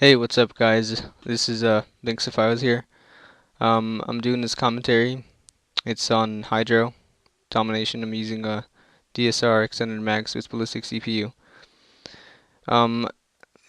Hey, what's up, guys? This is Vinx here. I'm doing this commentary. It's on Hydro Domination. I'm using a DSR Extended Max with Ballistic CPU. Um,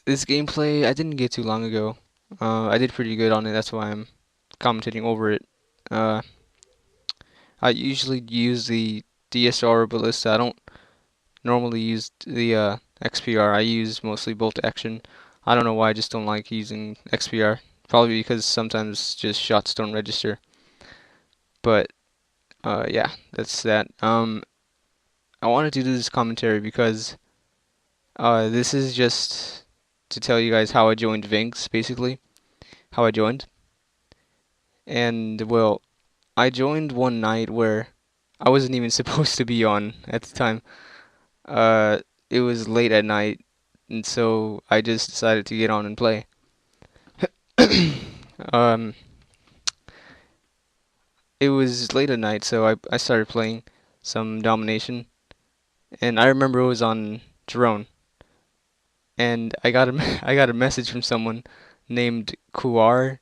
this gameplay I didn't get too long ago. I did pretty good on it. That's why I'm commentating over it. Uh, I usually use the DSR or Ballista. I don't normally use the XPR. I use mostly bolt action. I don't know why I just don't like using XPR. Probably because sometimes just shots don't register. But yeah, that's that. I wanted to do this commentary because this is just to tell you guys how I joined Vinx, basically how I joined. And well, I joined one night where I wasn't even supposed to be on at the time. Uh, it was late at night, and so I just decided to get on and play. um, it was late at night, so I started playing some domination, and I remember it was on drone, and I got a message from someone named Kuar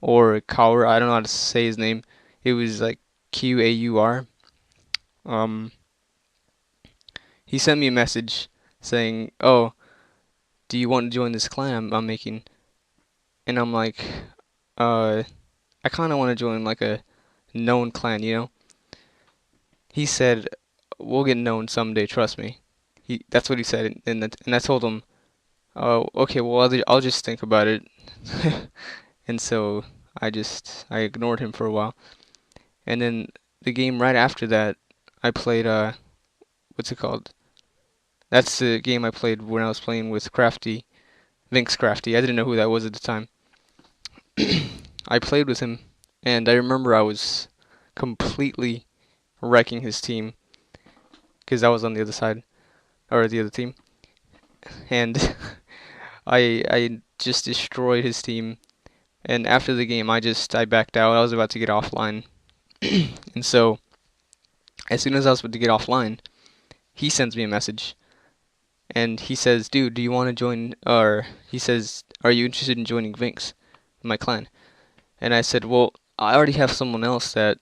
or Kaur. I don't know how to say his name. It was like Qaur. Um, he sent me a message saying, "Oh, do you want to join this clan I'm making?" And I'm like, uh, I kind of want to join like a known clan, you know? He said, "We'll get known someday, trust me." That's what he said, and I told him, "Oh, okay, well I'll just think about it." And so I ignored him for a while. And then the game right after that, I played what's it called? That's the game I played when I was playing with Crafty, Vinx-Crafty. I didn't know who that was at the time. I played with him, and I remember I was completely wrecking his team because I was on the other side or the other team, and I just destroyed his team. And after the game, I backed out. I was about to get offline, and so as soon as I was about to get offline, he sends me a message, and he says, "Dude, do you want to join?" Or he says, "Are you interested in joining Vinx, my clan?" And I said, "Well, I already have someone else that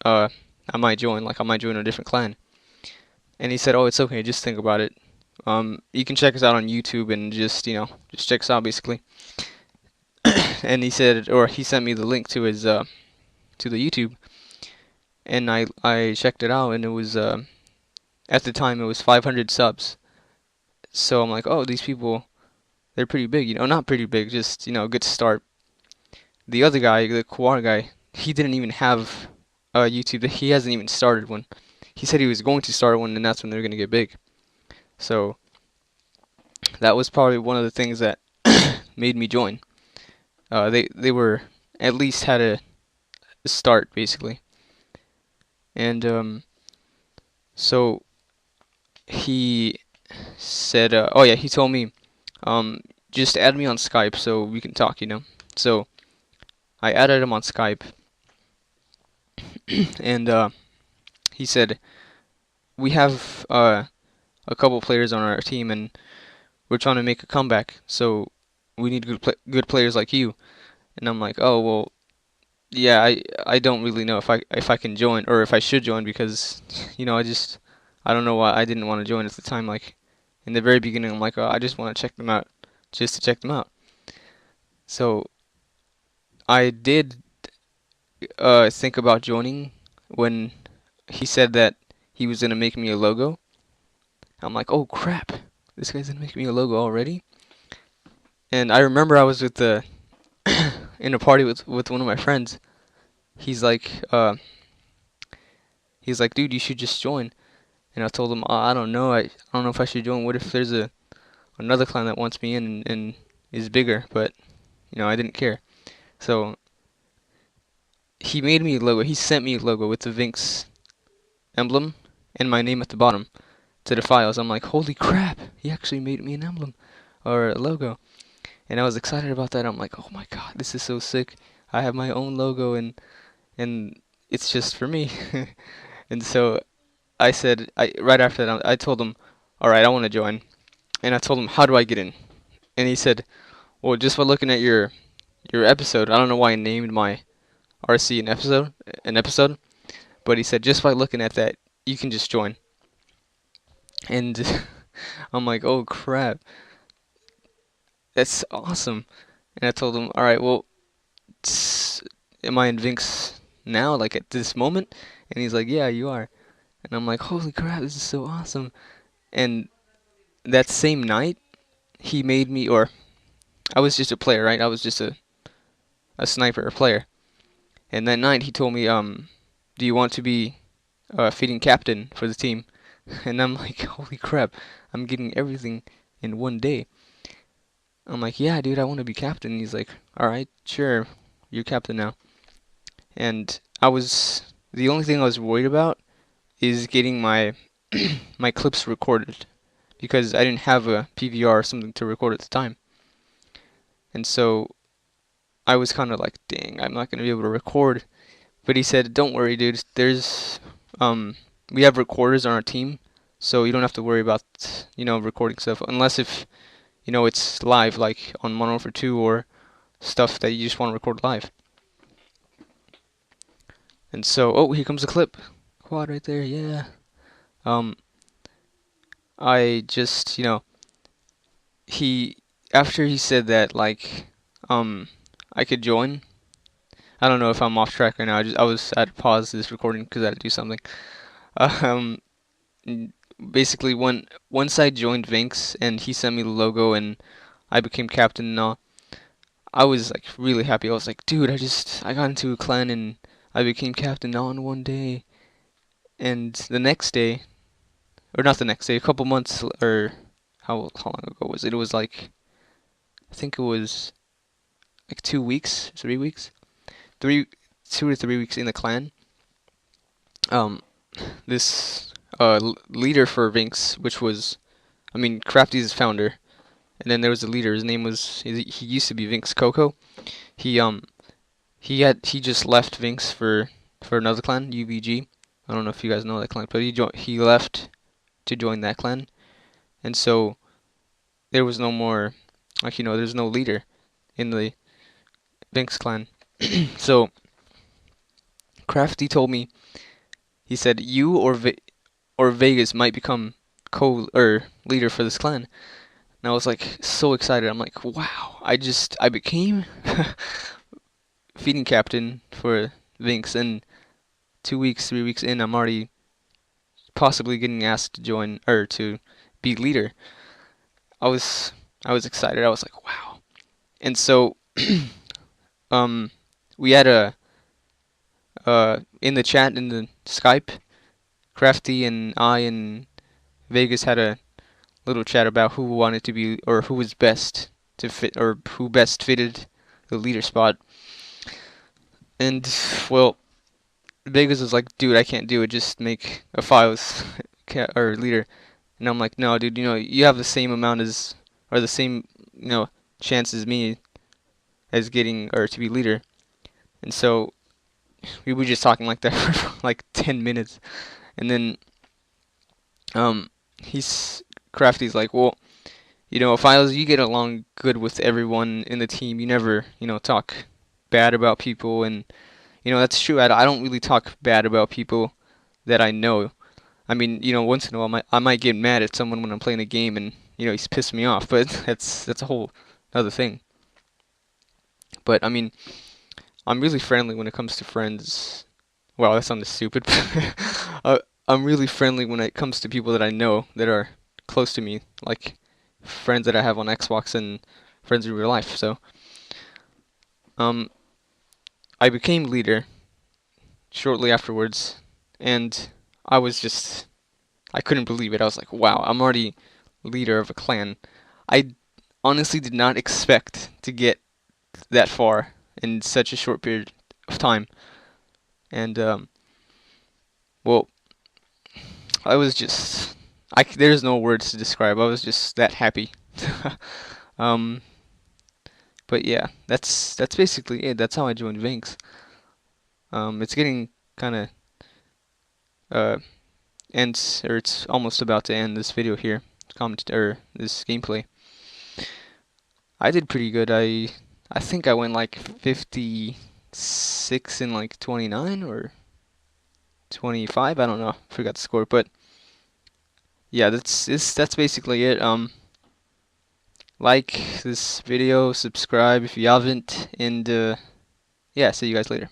uh I might join. Like I might join a different clan." And he said, "Oh, it's okay. Just think about it. You can check us out on YouTube and just check us out basically." And he said, or he sent me the link to his to the YouTube, and I checked it out, and it was at the time it was 500 subs. So I'm like, oh, these people, they're pretty big, not pretty big, just a good start. The other guy, the Kawar guy, he didn't even have YouTube. He hasn't even started one. He said he was going to start one, and that's when they're gonna get big. So that was probably one of the things that made me join. They were at least had a start basically, and so he said, oh yeah, he told me, just add me on Skype so we can talk. So I added him on Skype, and he said, we have a couple players on our team, and we're trying to make a comeback, so we need good players like you. And I'm like, oh well, yeah, I don't really know if I can join or if I should join because I don't know why I didn't want to join at the time. Like in the very beginning, I'm like, oh, I just want to check them out, just to check them out. So I did think about joining when he said that he was gonna make me a logo. I'm like, oh crap, this guy's gonna make me a logo already. And I remember I was with the in a party with one of my friends. He's like, dude, you should just join. And I told him, I don't know, I don't know if I should join. What if there's another clan that wants me in and is bigger? But I didn't care. So he made me a logo. He sent me a logo with the Vinx emblem and my name at the bottom to the files. I'm like, holy crap, he actually made me an emblem or a logo. And I was excited about that. I'm like, oh my god, this is so sick. I have my own logo and it's just for me. And so I said, right after that, I told him, all right, I want to join. And I told him, how do I get in? And he said, Well, just by looking at your episode, I don't know why I named my RC an episode, but he said just by looking at that, you can just join. And I'm like, oh crap, that's awesome. And I told him, all right, well, am I in Vinx now, like at this moment? And he's like, yeah, you are. And I'm like, holy crap, this is so awesome. And that same night, he made me, or I was just a player, right? I was just a sniper, a player. And that night he told me, do you want to be feeding captain for the team? And I'm like, holy crap, I'm getting everything in one day. I'm like, yeah, dude, I want to be captain. And he's like, all right, sure, you're captain now. And the only thing I was worried about is getting my my clips recorded because I didn't have a PVR or something to record at the time. And so I was kind of like, dang, I'm not going to be able to record. But he said, don't worry, dude. We have recorders on our team, so you don't have to worry about, recording stuff unless if, it's live, like on Modern Warfare 2 or stuff that you just want to record live. And so, oh, here comes a clip. Quad right there, yeah. I just, after he said that, like, I could join. I don't know if I'm off track right now. I had to pause this recording because I had to do something. Um, Basically, once I joined Vinx and he sent me the logo and I became captain and all, I was like really happy. I was like, dude, I got into a clan and I became captain all in one day. And the next day, or not the next day, a couple months, or how long ago was it? It was like, I think it was like 2 weeks, 3 weeks, 2 or 3 weeks in the clan. This leader for Vinx, which was, I mean, Crafty's founder, and then there was a leader. His name was he used to be Vinx Coco. He he just left Vinx for another clan, UVG. I don't know if you guys know that clan, but he left to join that clan, and so there was no more, like, there's no leader in the Vinx clan. So Crafty told me, he said you or Vegas might become co or leader for this clan. And I was like so excited. I'm like, wow! I became feeding captain for Vinx, and 2 weeks, 3 weeks in, I'm already possibly getting asked to join or to be leader. I was I was excited. I was like, wow! And so we had in the chat in the Skype, Crafty and I and Vegas had a little chat about who wanted to be or who was best to fit or who best fitted the leader spot. And well, Vegas was like, "Dude, I can't do it. Just make a files or leader." And I'm like, "No, dude. You have the same amount as or the same chance as me as getting or to be leader." And so we were just talking like that for like 10 minutes, and then he's Crafty's like, "Well, if you get along good with everyone in the team, you never, talk bad about people." And, that's true. I don't really talk bad about people that I know. I mean, once in a while, I might get mad at someone when I'm playing a game and, he's pissed me off, but that's a whole other thing. But, I mean, I'm really friendly when it comes to friends. Wow, that sounded stupid. I'm really friendly when it comes to people that I know that are close to me, like friends that I have on Xbox and friends in real life. So, I became leader shortly afterwards, and I couldn't believe it. I was like, wow, I'm already leader of a clan. I honestly did not expect to get that far in such a short period of time. And, well, there's no words to describe. I was just that happy. um, But yeah, that's basically it. That's how I joined Vinx. It's getting kind of ends, or it's almost about to end this video here, comment or this gameplay. I did pretty good. I think I went like 56 and like 29 or 25. I don't know. Forgot the score, but yeah, that's basically it. Like this video, subscribe if you haven't, and yeah, see you guys later.